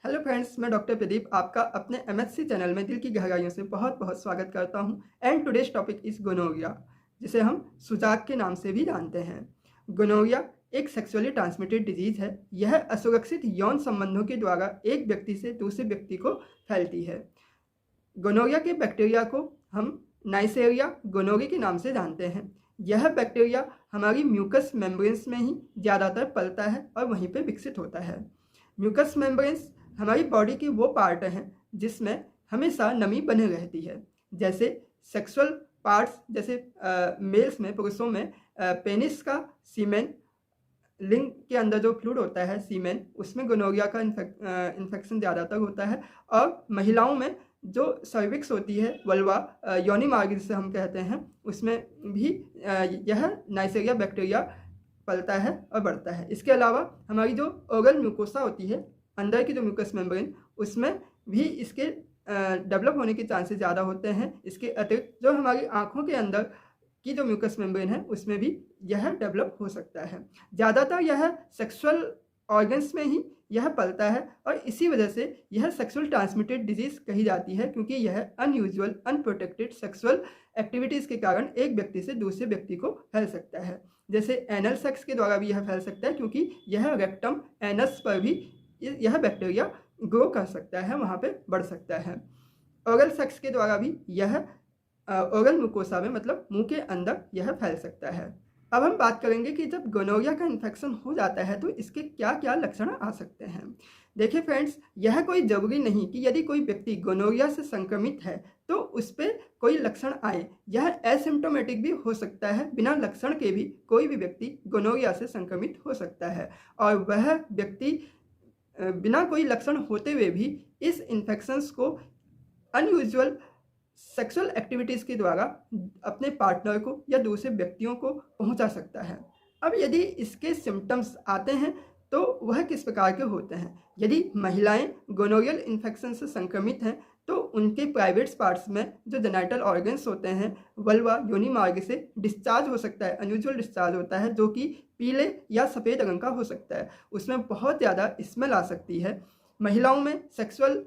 Hello friends, मैं doctor Pradeep आपका अपने एमएससी चैनल में दिल की गहराइयों से बहुत बहुत स्वागत करता हूं। And today's topic is gonorrhoea, जिसे हम सुजाक के नाम से भी जानते हैं। गोनोरिया एक सेक्सुअली ट्रांसमिटेड डिजीज है। यह असुरक्षित यौन संबंधों के द्वारा एक व्यक्ति से दूसरे व्यक्ति को फैलती है। गोनोरिया के बैक्टीरिया को हम नाइसेरिया गोनोरी के नाम से जानते हैं। यह बैक्टीरिया हमारी म्यूकस मेम्ब्रेन्स में ही ज़्यादातर पलता है और वहीं पर विकसित होता है। म्यूकस मेम्ब्रेन्स हमारी बॉडी की वो पार्ट हैं जिसमें हमेशा नमी बनी रहती है। जैसे सेक्सुअल पार्ट्स, जैसे मेल्स में, पुरुषों में पेनिस का सीमेन, लिंग के अंदर जो फ्लूइड होता है सीमेन, उसमें गोनोरिया का इन्फेक्शन ज़्यादातर होता है। और महिलाओं में जो सर्विक्स होती है, वल्वा, योनि मार्ग जिसे हम कहते हैं, उसमें भी यह नाइसेरिया बैक्टीरिया पलता है और बढ़ता है। इसके अलावा हमारी जो ओरल म्यूकोसा होती है, अंदर की जो म्यूकस मेम्ब्रेन, उसमें भी इसके डेवलप होने के चांसेस ज़्यादा होते हैं। इसके अतिरिक्त जो हमारी आँखों के अंदर की जो म्यूकस मेम्ब्रेन है, उसमें भी यह डेवलप हो सकता है। ज़्यादातर यह सेक्सुअल ऑर्गन्स में ही यह पलता है और इसी वजह से यह सेक्सुअल ट्रांसमिटेड डिजीज़ कही जाती है, क्योंकि यह अनयूजुअल अनप्रोटेक्टेड सेक्सुअल एक्टिविटीज़ के कारण एक व्यक्ति से दूसरे व्यक्ति को फैल सकता है। जैसे एनल सेक्स के द्वारा भी यह फैल सकता है, क्योंकि यह रेक्टम एनस पर भी यह बैक्टीरिया ग्रो कर सकता है, वहाँ पे बढ़ सकता है। ओरल सेक्स के द्वारा भी यह ओरल म्यूकोसा में, मतलब मुंह के अंदर, यह फैल सकता है। अब हम बात करेंगे कि जब गोनोरिया का इन्फेक्शन हो जाता है तो इसके क्या क्या लक्षण आ सकते हैं। देखिए फ्रेंड्स, यह कोई ज़रूरी नहीं कि यदि कोई व्यक्ति गोनोरिया से संक्रमित है तो उस पर कोई लक्षण आए। यह एसिम्प्टोमेटिक भी हो सकता है, बिना लक्षण के भी कोई भी व्यक्ति गोनोरिया से संक्रमित हो सकता है। और वह व्यक्ति बिना कोई लक्षण होते हुए भी इस इन्फेक्शंस को अनयूजुअल सेक्सुअल एक्टिविटीज़ के द्वारा अपने पार्टनर को या दूसरे व्यक्तियों को पहुंचा सकता है। अब यदि इसके सिम्टम्स आते हैं तो वह किस प्रकार के होते हैं। यदि महिलाएं गोनोरियल इन्फेक्शन से संक्रमित हैं तो उनके प्राइवेट पार्ट्स में जो जेनिटल ऑर्गन्स होते हैं, वल्वा, योनि मार्ग से डिस्चार्ज हो सकता है, अनयूजुअल डिस्चार्ज होता है, जो कि पीले या सफ़ेद रंग का हो सकता है। उसमें बहुत ज़्यादा स्मेल आ सकती है। महिलाओं में सेक्सुअल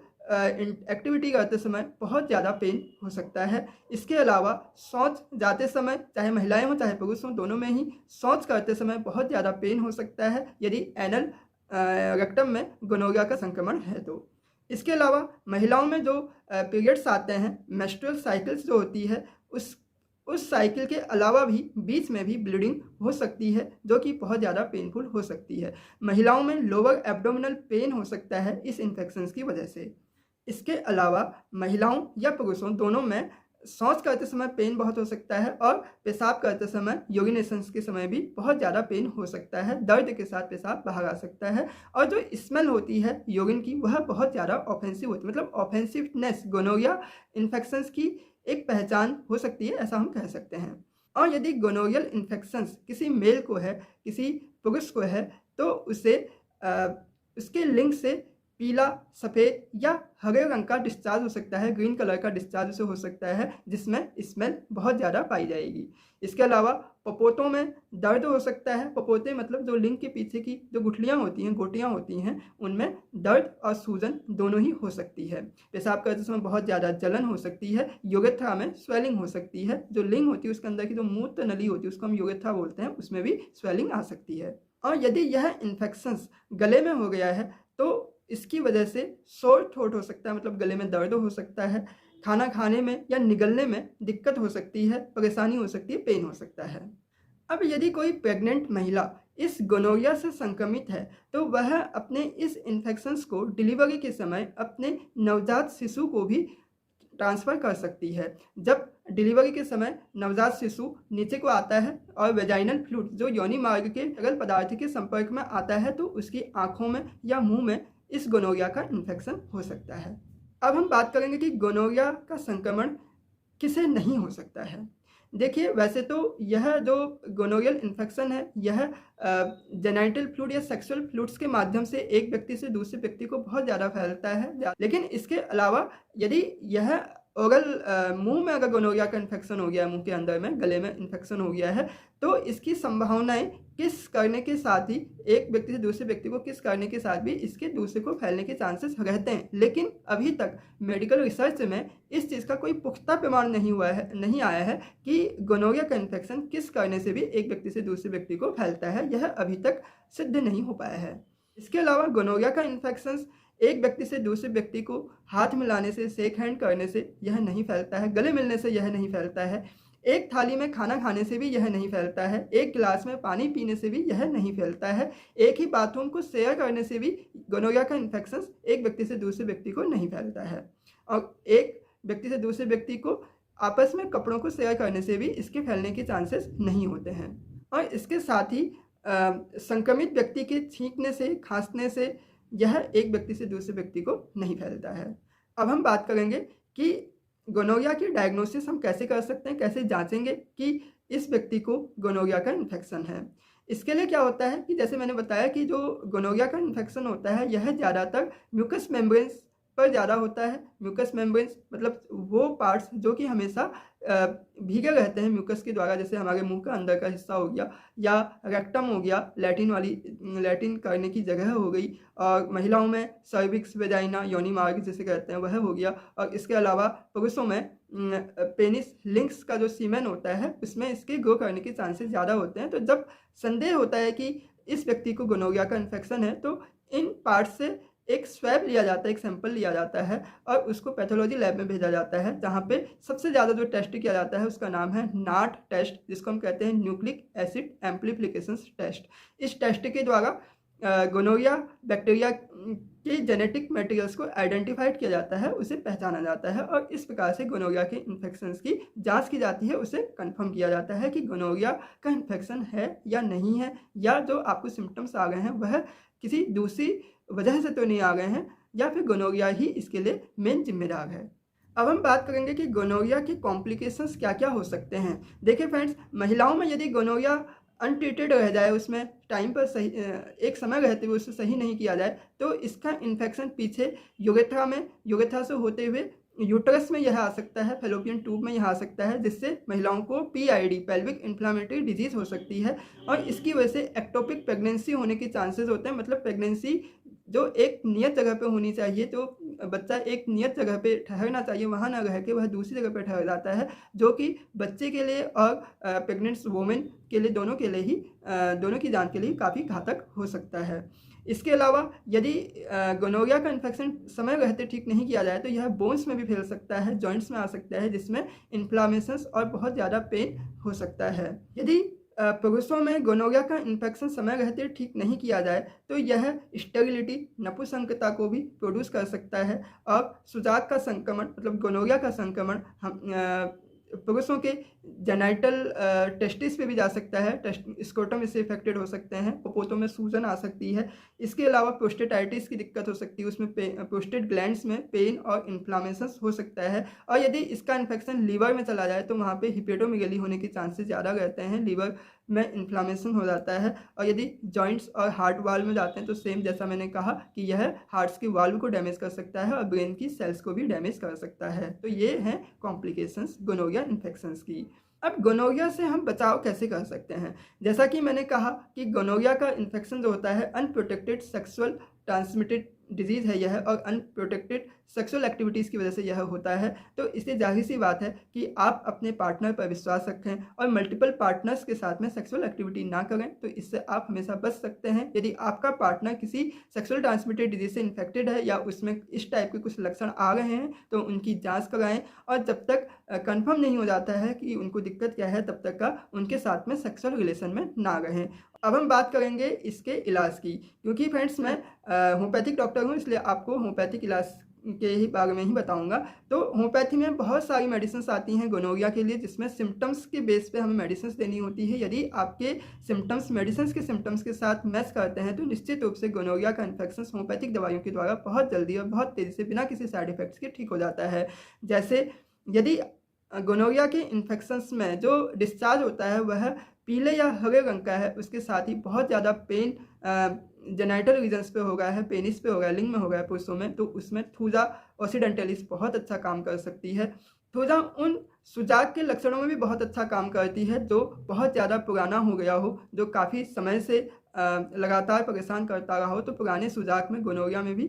एक्टिविटी करते समय बहुत ज़्यादा पेन हो सकता है। इसके अलावा शौच जाते समय, चाहे महिलाएं हों चाहे पुरुष हों, दोनों में ही शौच करते समय बहुत ज़्यादा पेन हो सकता है यदि एनल रेक्टम में गोनोरिया का संक्रमण है तो। इसके अलावा महिलाओं में जो पीरियड्स आते हैं, मेंस्ट्रुअल साइकिल्स जो होती है, उस साइकिल के अलावा भी बीच में भी ब्लीडिंग हो सकती है, जो कि बहुत ज़्यादा पेनफुल हो सकती है। महिलाओं में लोअर एब्डोमिनल पेन हो सकता है इस इन्फेक्शन की वजह से। इसके अलावा महिलाओं या पुरुषों दोनों में शौच करते समय पेन बहुत हो सकता है और पेशाब करते समय, यूरिनेशंस के समय भी बहुत ज़्यादा पेन हो सकता है। दर्द के साथ पेशाब बाहर आ सकता है और जो स्मेल होती है यूरिन की, वह बहुत ज़्यादा ऑफेंसिव होती है। मतलब ऑफेंसिवनेस गोनोरिया इन्फेक्शंस की एक पहचान हो सकती है, ऐसा हम कह सकते हैं। और यदि गोनोरियल इन्फेक्शंस किसी मेल को है, किसी पुरुष को है, तो उसे उसके लिंग से पीला, सफ़ेद या हरे रंग का डिस्चार्ज हो सकता है, ग्रीन कलर का डिस्चार्ज से हो सकता है, जिसमें स्मेल बहुत ज़्यादा पाई जाएगी। इसके अलावा पपोतों में दर्द हो सकता है। पपोते मतलब जो लिंग के पीछे की जो गुठलियाँ होती हैं, गोटियाँ होती हैं, उनमें दर्द और सूजन दोनों ही हो सकती है। पेशाब करते समय बहुत ज़्यादा जलन हो सकती है। यूरेथ्रा में स्वेलिंग हो सकती है। जो लिंग होती है उसके अंदर की जो मूत्र नली होती है, उसको हम यूरेथ्रा बोलते हैं, उसमें भी स्वेलिंग आ सकती है। और यदि यह इन्फेक्शंस गले में हो गया है तो इसकी वजह से सोर थ्रोट हो सकता है, मतलब गले में दर्द हो सकता है, खाना खाने में या निगलने में दिक्कत हो सकती है, परेशानी हो सकती है, पेन हो सकता है। अब यदि कोई प्रेग्नेंट महिला इस गोनोरिया से संक्रमित है तो वह अपने इस इन्फेक्शंस को डिलीवरी के समय अपने नवजात शिशु को भी ट्रांसफ़र कर सकती है। जब डिलीवरी के समय नवजात शिशु नीचे को आता है और वेजाइनल फ्लूइड जो योनि मार्ग के तरल पदार्थ के संपर्क में आता है, तो उसकी आँखों में या मुँह में इस गोनोरिया का इन्फेक्शन हो सकता है। अब हम बात करेंगे कि गोनोरिया का संक्रमण किसे नहीं हो सकता है। देखिए, वैसे तो यह जो गोनोरियल इन्फेक्शन है, यह जेनिटल फ्लूइड या सेक्सुअल फ्लूइड्स के माध्यम से एक व्यक्ति से दूसरे व्यक्ति को बहुत ज़्यादा फैलता है। लेकिन इसके अलावा यदि यह ओरल मुंह में अगर गोनोरिया का इन्फेक्शन हो गया है, मुंह के अंदर में गले में इन्फेक्शन हो गया है, तो इसकी संभावनाएं किस करने के साथ ही एक व्यक्ति से दूसरे व्यक्ति को किस करने के साथ भी इसके दूसरे को फैलने के चांसेस रहते हैं। लेकिन अभी तक मेडिकल रिसर्च में इस चीज़ का कोई पुख्ता प्रमाण नहीं आया है कि गोनोरिया का इन्फेक्शन किस करने से भी एक व्यक्ति से दूसरे व्यक्ति को फैलता है। यह अभी तक सिद्ध नहीं हो पाया है। इसके अलावा गोनोरिया का इन्फेक्शन एक व्यक्ति से दूसरे व्यक्ति को हाथ मिलाने से, शेक हैंड करने से यह नहीं फैलता है, गले मिलने से यह नहीं फैलता है, एक थाली में खाना खाने से भी यह नहीं फैलता है, एक गिलास में पानी पीने से भी यह नहीं फैलता है, एक ही बाथरूम को शेयर करने से भी गोनोरिया का इन्फेक्शन एक व्यक्ति से दूसरे व्यक्ति को नहीं फैलता है, और एक व्यक्ति से दूसरे व्यक्ति को आपस में कपड़ों को शेयर करने से भी इसके फैलने के चांसेस नहीं होते हैं। और इसके साथ ही संक्रमित व्यक्ति के छींकने से, खांसने से यह एक व्यक्ति से दूसरे व्यक्ति को नहीं फैलता है। अब हम बात करेंगे कि गोनोरिया की डायग्नोसिस हम कैसे कर सकते हैं, कैसे जांचेंगे कि इस व्यक्ति को गोनोरिया का इन्फेक्शन है। इसके लिए क्या होता है कि जैसे मैंने बताया कि जो गोनोरिया का इन्फेक्शन होता है यह ज़्यादातर म्यूकस मेम्ब्रेन्स पर ज़्यादा होता है। म्यूकस मेम्ब्रेन्स मतलब वो पार्ट्स जो कि हमेशा भीगे रहते हैं म्यूकस के द्वारा, जैसे हमारे मुंह का अंदर का हिस्सा हो गया या रेक्टम हो गया, लैटिन करने की जगह हो गई, और महिलाओं में सर्विक्स, वेजाइना, योनि मार्ग जिसे कहते हैं वह हो गया, और इसके अलावा पुरुषों में पेनिस लिंक्स का जो सीमेन होता है उसमें इसके ग्रो करने के चांसेस ज़्यादा होते हैं। तो जब संदेह होता है कि इस व्यक्ति को गोनोरिया का इन्फेक्शन है तो इन पार्ट्स से एक स्वैब लिया जाता है, एक सैंपल लिया जाता है और उसको पैथोलॉजी लैब में भेजा जाता है, जहाँ पे सबसे ज़्यादा जो टेस्ट किया जाता है उसका नाम है नाट टेस्ट, जिसको हम कहते हैं न्यूक्लिक एसिड एम्प्लीफिकेशन टेस्ट। इस टेस्ट के द्वारा गोनोरिया बैक्टीरिया के जेनेटिक मटेरियल्स को आइडेंटिफाइड किया जाता है, उसे पहचाना जाता है और इस प्रकार से गोनोरिया के इन्फेक्शंस की जांच की जाती है, उसे कंफर्म किया जाता है कि गोनोरिया का इन्फेक्शन है या नहीं है, या जो आपको सिम्टम्स आ गए हैं वह किसी दूसरी वजह से तो नहीं आ गए हैं, या फिर गोनोरिया ही इसके लिए मेन जिम्मेदार है। अब हम बात करेंगे कि गोनोरिया के कॉम्प्लिकेशंस क्या क्या हो सकते हैं। देखिए फ्रेंड्स, महिलाओं में यदि गोनोरिया अनट्रीटेड रह जाए, उसमें टाइम पर सही एक समय रहते हुए उसे सही नहीं किया जाए, तो इसका इन्फेक्शन पीछे यूरेथ्रा से होते हुए यूट्रस में यह आ सकता है, फेलोपियन ट्यूब में यह आ सकता है, जिससे महिलाओं को PID पेल्विक इन्फ्लामेटरी डिजीज हो सकती है, और इसकी वजह से एक्टोपिक प्रेगनेंसी होने के चांसेस होते हैं। मतलब प्रेगनेंसी जो एक नियत जगह पे होनी चाहिए, जो बच्चा एक नियत जगह पे ठहरना चाहिए वहाँ ना रह के वह दूसरी जगह पे ठहर जाता है, जो कि बच्चे के लिए और प्रेग्नेंट वुमेन के लिए, दोनों की जान के लिए काफ़ी घातक हो सकता है। इसके अलावा यदि गोनोरिया का इन्फेक्शन समय रहते ठीक नहीं किया जाए तो यह बोन्स में भी फैल सकता है, जॉइंट्स में आ सकता है, जिसमें इन्फ्लामेशंस और बहुत ज़्यादा पेन हो सकता है। यदि पुरुषों में गोनोरिया का इन्फेक्शन समय रहते ठीक नहीं किया जाए तो यह स्टेरिलिटी, नपुंसकता को भी प्रोड्यूस कर सकता है, और सुजाक का संक्रमण मतलब गोनोरिया का संक्रमण पुरुषों के जेनाइटल टेस्टिस पे भी जा सकता है, स्क्रोटम इससे इफेक्टेड हो सकते हैं, पोपोतों में सूजन आ सकती है। इसके अलावा प्रोस्टेटाइटिस की दिक्कत हो सकती है, उसमें प्रोस्टेट ग्लैंड्स में पेन और इन्फ्लामेशन हो सकता है। और यदि इसका इन्फेक्शन लीवर में चला जाए तो वहाँ पे हिपेटोमेगेली होने के चांसेस ज़्यादा रहते हैं, लीवर में इन्फ्लामेशन हो जाता है। और यदि जॉइंट्स और हार्ट वाल्व में जाते हैं तो सेम जैसा मैंने कहा कि यह हार्ट्स की वाल्व को डैमेज कर सकता है और ब्रेन की सेल्स को भी डैमेज कर सकता है। तो ये हैं कॉम्प्लिकेशंस गोनोरिया इन्फेक्शंस की। अब गोनोरिया से हम बचाव कैसे कर सकते हैं? जैसा कि मैंने कहा कि गोनोरिया का इन्फेक्शन जो होता है अनप्रोटेक्टेड सेक्सुअल ट्रांसमिटेड डिजीज़ है यह, और अनप्रोटेक्टेड सेक्सुअल एक्टिविटीज़ की वजह से यह होता है। तो इससे जाहिर सी बात है कि आप अपने पार्टनर पर विश्वास रखें और मल्टीपल पार्टनर्स के साथ में सेक्सुअल एक्टिविटी ना करें, तो इससे आप हमेशा बच सकते हैं। यदि आपका पार्टनर किसी सेक्सुअल ट्रांसमिटेड डिजीज से इन्फेक्टेड है या उसमें इस टाइप के कुछ लक्षण आ रहे हैं तो उनकी जाँच कराएँ, और जब तक कन्फर्म नहीं हो जाता है कि उनको दिक्कत क्या है तब तक का उनके साथ में सेक्सुअल रिलेशन में ना रहें। अब हम बात करेंगे इसके इलाज की, क्योंकि फ्रेंड्स मैं होम्योपैथिक डॉक्टर हूँ, इसलिए आपको होम्योपैथिक इलाज के ही बारे में ही बताऊंगा। तो होम्योपैथी में बहुत सारी मेडिसिन आती हैं गोनोरिया के लिए, जिसमें सिम्टम्स के बेस पे हमें मेडिसिन देनी होती है। यदि आपके सिम्टम्स मेडिसिन के सिम्टम्स के साथ मैच करते हैं तो निश्चित रूप से गोनोरिया का इन्फेक्शन होम्योपैथिक दवाइयों के द्वारा बहुत जल्दी और बहुत तेज़ी से बिना किसी साइड इफेक्ट्स के ठीक हो जाता है। जैसे यदि गोनोरिया के इन्फेक्शंस में जो डिस्चार्ज होता है वह पीले या हरे रंग का है, उसके साथ ही बहुत ज़्यादा पेन जेनाइटल रीजन्स पे हो गया है, पेनिस पे हो गया, लिंग में हो गया है पुरुषों में, तो उसमें थूजा ऑक्सीडेंटलिस बहुत अच्छा काम कर सकती है। थूजा उन सुजाक के लक्षणों में भी बहुत अच्छा काम करती है जो बहुत ज़्यादा पुराना हो गया हो, जो काफ़ी समय से लगातार परेशान करता रहा हो, तो पुराने सुजाक में गोनोरिया में भी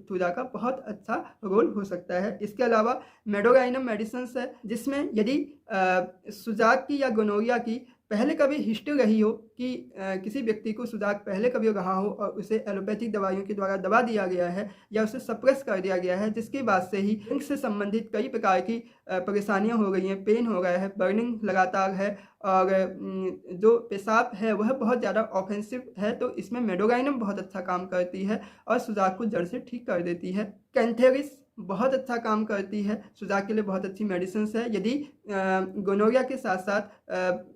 थूजा का बहुत अच्छा रोल हो सकता है। इसके अलावा मेडोगाइनम मेडिसिन्स है, जिसमें यदि सुजाक की या गोनोरिया की पहले कभी हिस्ट्री रही हो कि किसी व्यक्ति को सुजाक पहले कभी रहा हो और उसे एलोपैथिक दवाइयों के द्वारा दबा दिया गया है या उसे सप्रेस कर दिया गया है, जिसके बाद से ही लिंग से संबंधित कई प्रकार की परेशानियां हो गई हैं, पेन हो गया है, बर्निंग लगातार है और जो पेशाब है वह बहुत ज़्यादा ऑफेंसिव है, तो इसमें मेडोगाइनम बहुत अच्छा काम करती है और सुजाक को जड़ से ठीक कर देती है। कैंथेरिस बहुत अच्छा काम करती है, सुजाक के लिए बहुत अच्छी मेडिसिन है। यदि गोनोरिया के साथ साथ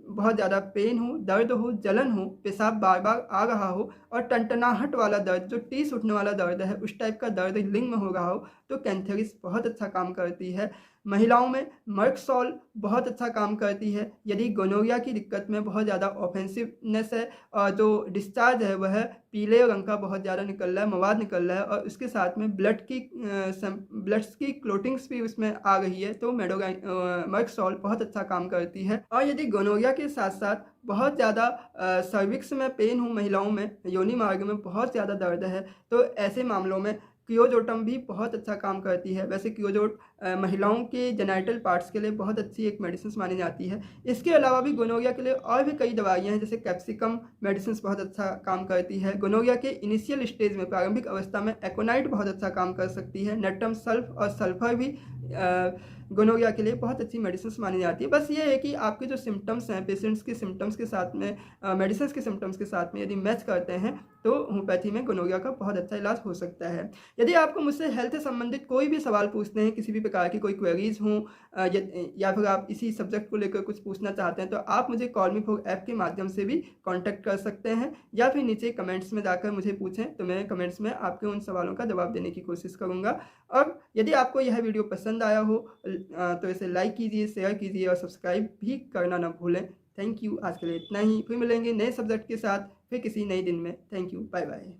बहुत ज़्यादा पेन हो, दर्द हो, जलन हो, पेशाब बार बार आ रहा हो और टनटनाहट वाला दर्द, जो टीस उठने वाला दर्द है, उस टाइप का दर्द लिंग में हो रहा हो, तो कैंथेरिस बहुत अच्छा काम करती है। महिलाओं में मर्कसॉल बहुत अच्छा काम करती है। यदि गोनोरिया की दिक्कत में बहुत ज़्यादा ऑफेंसिवनेस है और जो डिस्चार्ज है वह पीले रंग का बहुत ज़्यादा निकल रहा है, मवाद निकल रहा है और उसके साथ में ब्लड्स की क्लोटिंग्स भी उसमें आ रही है, तो मर्कसॉल बहुत अच्छा काम करती है। और यदि गोनोरिया के साथ साथ बहुत ज़्यादा सर्विक्स में पेन हो, महिलाओं में योनि मार्ग में बहुत ज़्यादा दर्द है, तो ऐसे मामलों में क्रियोजोटम भी बहुत अच्छा काम करती है। वैसे क्रियोजोट महिलाओं के जेनाइटल पार्ट्स के लिए बहुत अच्छी एक मेडिसिन मानी जाती है। इसके अलावा भी गोनोरिया के लिए और भी कई दवाइयाँ हैं, जैसे कैप्सिकम मेडिसिन बहुत अच्छा काम करती है। गोनोरिया के इनिशियल स्टेज में, प्रारंभिक अवस्था में एकोनाइट बहुत अच्छा काम कर सकती है। नेट्रम सल्फ और सल्फर भी गोनोरिया के लिए बहुत अच्छी मेडिसिन मानी जाती है। बस ये है कि आपके जो सिम्टम्स हैं, पेशेंट्स के सिम्टम्स के साथ में मेडिसिन के सिम्टम्स के साथ में यदि मैच करते हैं तो होम्योपैथी में गोनोरिया का बहुत अच्छा इलाज हो सकता है। यदि आपको मुझसे हेल्थ से संबंधित कोई भी सवाल पूछते हैं, किसी भी प्रकार की कोई क्वेरीज हों या फिर आप इसी सब्जेक्ट को लेकर कुछ पूछना चाहते हैं, तो आप मुझे कॉल मी फॉर ऐप के माध्यम से भी कॉन्टैक्ट कर सकते हैं या फिर नीचे कमेंट्स में जाकर मुझे पूछें, तो मैं कमेंट्स में आपके उन सवालों का जवाब देने की कोशिश करूँगा। और यदि आपको यह वीडियो पसंद आया हो तो इसे लाइक कीजिए, शेयर कीजिए और सब्सक्राइब भी करना ना भूलें। Thank you. आज के लिए इतना ही, फिर मिलेंगे नए सब्जेक्ट के साथ फिर किसी नए दिन में। Thank you, bye bye.